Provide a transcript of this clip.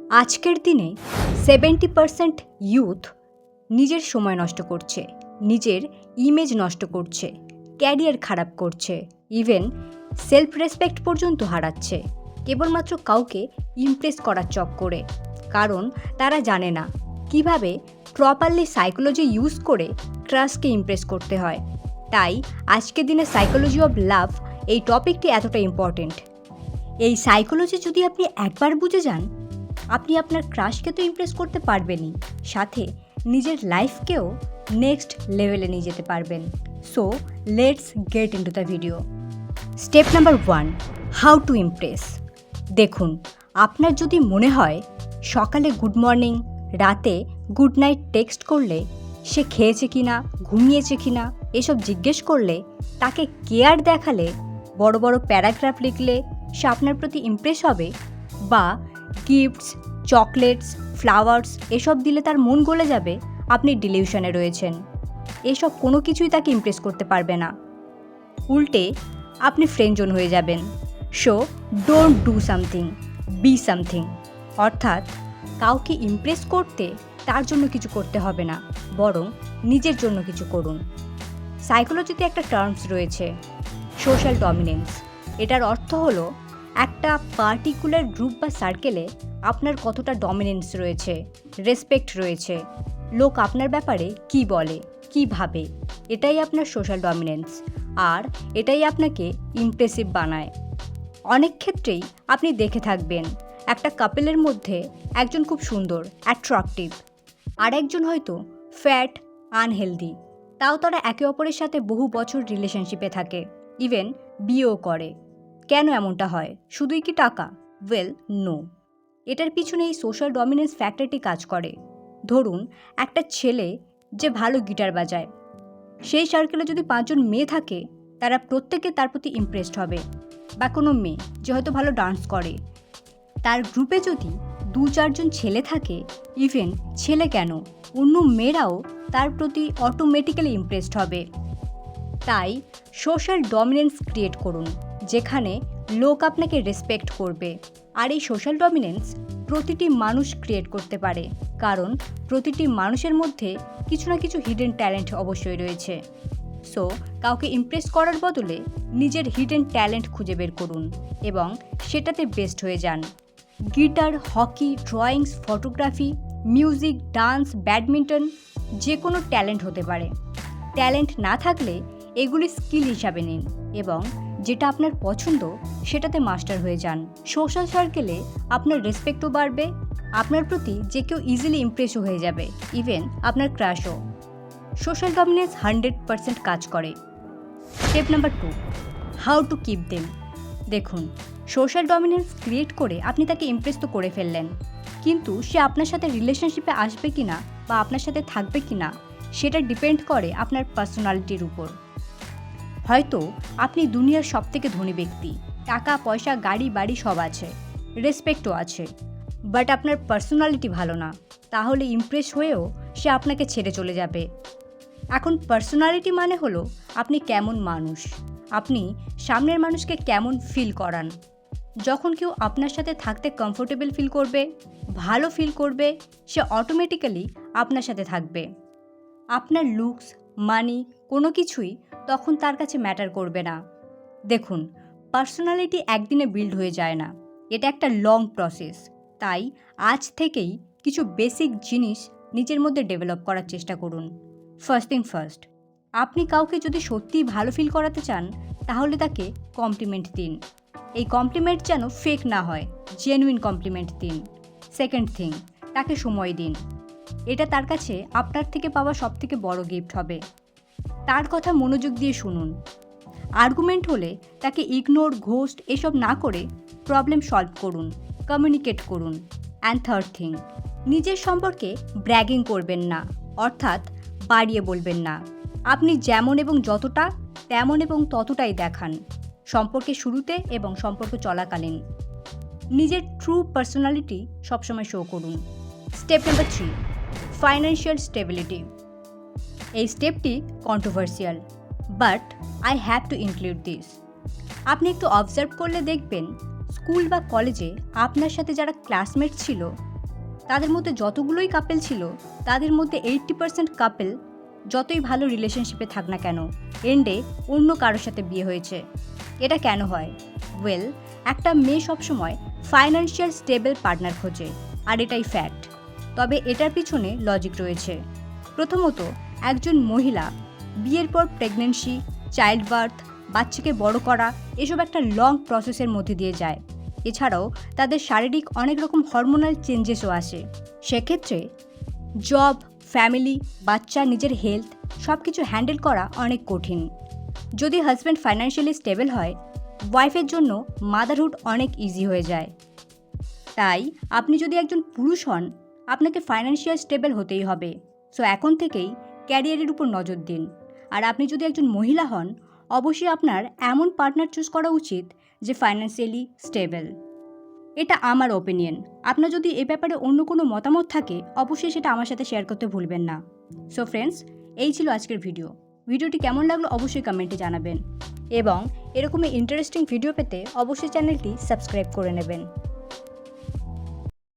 আজকের দিনে 70% ইউথ নিজের সময় নষ্ট করছে, নিজের ইমেজ নষ্ট করছে, ক্যারিয়ার খারাপ করছে, ইভেন সেলফ রেসপেক্ট পর্যন্ত হারাচ্ছে কেবলমাত্র কাউকে ইমপ্রেস করার চক্করে। কারণ তারা জানে না কিভাবে প্রপারলি সাইকোলজি ইউজ করে ক্রাশকে ইমপ্রেস করতে হয়। তাই আজকের দিনে সাইকোলজি অফ লাভ এই টপিকটি এতটা ইম্পর্টেন্ট। এই সাইকোলজি যদি আপনি একবার বুঝে যান, আপনি আপনার ক্রাশকে তো ইমপ্রেস করতে পারবেনই, সাথে নিজের লাইফকেও নেক্সট লেভেলে নিয়ে যেতে পারবেন। So let's get into the video. Step number 1, how to Impress. দেখুন, আপনার যদি মনে হয় সকালে গুড মর্নিং, রাতে গুড নাইট টেক্সট করলে, সে খেয়েছে কিনা, ঘুমিয়েছে কিনা এসব জিজ্ঞেস করলে, তাকে কেয়ার দেখালে, বড় বড় প্যারাগ্রাফ লিখলে সে আপনার প্রতি ইমপ্রেস হবে, বা গিফটস, চকলেটস, ফ্লাওয়ার্স এসব দিলে তার মন গলে যাবে, আপনি ডিলিউশনে রয়েছেন। এসব কোনো কিছুই তাকে ইমপ্রেস করতে পারবে না। উল্টে আপনি ফ্রেন্ডজোন হয়ে যাবেন। So don't do something, be something. অর্থাৎ কাউকে ইমপ্রেস করতে তার জন্য কিছু করতে হবে না, বরং নিজের জন্য কিছু করুন। সাইকোলজিতে একটা টার্মস রয়েছে, সোশ্যাল ডমিনেন্স। এটার অর্থ হলো একটা পার্টিকুলার গ্রুপ বা সার্কেলে আপনার কতটা ডমিনেন্স রয়েছে, রেসপেক্ট রয়েছে, লোক আপনার ব্যাপারে কি বলে, কি ভাবে, এটাই আপনার সোশ্যাল ডমিনেন্স। আর এটাই আপনাকে ইমপ্রেসিভ বানায়। অনেক ক্ষেত্রেই আপনি দেখে থাকবেন, একটা কাপেলের মধ্যে একজন খুব সুন্দর, অ্যাট্রাকটিভ, আর একজন হয়তো ফ্যাট, আনহেলদি, তাও তারা একে অপরের সাথে বহু বছর রিলেশনশিপে থাকে, ইভেন বিয়েও করে। কেন এমনটা হয়? শুধুই কি টাকা? Well, no. এটার পিছনে এই সোশ্যাল ডমিনেন্স ফ্যাক্টরটি কাজ করে। ধরুন, একটা ছেলে যে ভালো গিটার বাজায়, সেই সার্কেলে যদি 5 জন মেয়ে থাকে, তারা প্রত্যেকে তার প্রতি ইমপ্রেসড হবে। বা কোনো মেয়ে যে হয়তো ভালো ডান্স করে, তার গ্রুপে যদি 2-4 জন ছেলে থাকে, ইভেন ছেলে কেন, অন্য মেয়েরাও তার প্রতি অটোমেটিক্যালি ইমপ্রেসড হবে। তাই সোশ্যাল ডমিনেন্স ক্রিয়েট করুন, যেখানে লোক আপনাকে রেসপেক্ট করবে। আর এই সোশ্যাল ডমিনেন্স প্রতিটি মানুষ ক্রিয়েট করতে পারে, কারণ প্রতিটি মানুষের মধ্যে কিছু না কিছু হিডেন ট্যালেন্ট অবশ্যই রয়েছে। সো কাউকে ইমপ্রেস করার বদলে নিজের হিডেন ট্যালেন্ট খুঁজে বের করুন এবং সেটাতে বেস্ট হয়ে যান। Guitar, hockey, drawings, photography, music, dance, badminton, যে কোনো ট্যালেন্ট হতে পারে। ট্যালেন্ট না থাকলে এগুলি স্কিল হিসাবে নিন এবং যেটা আপনার পছন্দ সেটাতে মাস্টার হয়ে যান। সোশ্যাল সার্কেলে আপনার রেসপেক্টও বাড়বে, আপনার প্রতি যে কেউ ইজিলি ইমপ্রেসও হয়ে যাবে, ইভেন আপনার ক্রাশও। সোশ্যাল ডমিনেন্স 100% কাজ করে। Step number 2, how to keep them. দেখুন, সোশ্যাল ডমিনেন্স ক্রিয়েট করে আপনি তাকে ইমপ্রেস তো করে ফেললেন, কিন্তু সে আপনার সাথে রিলেশনশিপে আসবে কিনা বা আপনার সাথে থাকবে কিনা সেটা ডিপেন্ড করে আপনার পার্সোনালিটির উপর। হয়তো আপনি দুনিয়ার সবথেকে ধনী ব্যক্তি, টাকা পয়সা, গাড়ি বাড়ি সব আছে, রেসপেক্টও আছে, বাট আপনার পার্সোনালিটি ভালো না, তাহলে ইমপ্রেস হয়েও সে আপনাকে ছেড়ে চলে যাবে। এখন পার্সোনালিটি মানে হলো আপনি কেমন মানুষ, আপনি সামনের মানুষকে কেমন ফিল করান। যখন কেউ আপনার সাথে থাকতে কমফোর্টেবল ফিল করবে, ভালো ফিল করবে, সে অটোমেটিক্যালি আপনার সাথে থাকবে। আপনার লুকস, মানি কোনো কিছুই তখন তার কাছে ম্যাটার করবে না। দেখুন, পার্সোনালিটি একদিনে বিল্ড হয়ে যায় না, এটা একটা লং প্রসেস। তাই আজ থেকেই কিছু বেসিক জিনিস নিজের মধ্যে ডেভেলপ করার চেষ্টা করুন। ফার্স্ট থিং ফার্স্ট, আপনি কাউকে যদি সত্যিই ভালো ফিল করাতে চান, তাহলে তাকে কমপ্লিমেন্ট দিন। এই কমপ্লিমেন্ট যেন ফেক না হয়, জেনুইন কমপ্লিমেন্ট দিন। সেকেন্ড থিং, তাকে সময় দিন। এটা তার কাছে আপনার থেকে পাওয়া সবথেকে বড় গিফট হবে। তার কথা মনোযোগ দিয়ে শুনুন। আর্গুমেন্ট হলে তাকে ইগনোর, ঘোস্ট এসব না করে প্রবলেম সলভ করুন, কমিউনিকেট করুন। অ্যান্ড থার্ড থিং, নিজের সম্পর্কে ব্র্যাগিং করবেন না, অর্থাৎ বাড়িয়ে বলবেন না। আপনি যেমন এবং যতটা, তেমন এবং ততটাই দেখান, সম্পর্কের শুরুতে এবং সম্পর্ক চলাকালীন। নিজের ট্রু পার্সোনালিটি সবসময় শো করুন। Step number 3, financial stability. এই স্টেপটি controversial, but I have to include this. আপনি একটু অবজার্ভ করলে দেখবেন, স্কুল বা কলেজে আপনার সাথে যারা ক্লাসমেট ছিল, তাদের মধ্যে যতগুলোই কাপেল ছিল তাদের মধ্যে 80% কাপেল যতই ভালো রিলেশনশিপে থাক না কেন এন্ডে অন্য কারোর সাথে বিয়ে হয়েছে। এটা কেন হয়? ওয়েল, একটা মেয়ে সবসময় ফাইন্যান্সিয়াল স্টেবল পার্টনার খোঁজে, আর এটাই ফ্যাক্ট। তবে এটার পিছনে লজিক রয়েছে। প্রথমত, একজন মহিলা বিয়ের পর প্রেগন্যান্সি, চাইল্ড বার্থ, বাচ্চাকে বড় করা এসব একটা লং প্রসেসের মধ্যে দিয়ে যায়। এছাড়াও তাদের শারীরিক অনেক রকম হরমোনাল চেঞ্জেসও আসে। সেক্ষেত্রে জব, ফ্যামিলি, বাচ্চা, নিজের হেলথ সব কিছু হ্যান্ডেল করা অনেক কঠিন। যদি হাজব্যান্ড ফাইন্যান্সিয়ালি স্টেবল হয়, ওয়াইফের জন্য মাদারহুড অনেক ইজি হয়ে যায়। তাই আপনি যদি একজন পুরুষ হন, আপনাকে ফাইন্যান্সিয়াল স্টেবল হতেই হবে। সো এখন থেকেই ক্যারিয়ারের উপর নজর দিন। আর আপনি যদি একজন মহিলা হন, অবশ্যই আপনার এমন পার্টনার চুজ করা উচিত যে ফাইন্যান্সিয়ালি স্টেবল। এটা আমার ওপিনিয়ন। আপনার যদি এ ব্যাপারে অন্য কোনো মতামত থাকে, অবশ্যই সেটা আমার সাথে শেয়ার করতে ভুলবেন না। সো ফ্রেন্ডস, এই ছিল আজকের ভিডিওটি কেমন লাগলো অবশ্যই কমেন্টে জানাবেন, এবং এরকমই ইন্টারেস্টিং ভিডিও পেতে অবশ্যই চ্যানেলটি সাবস্ক্রাইব করে নেবেন।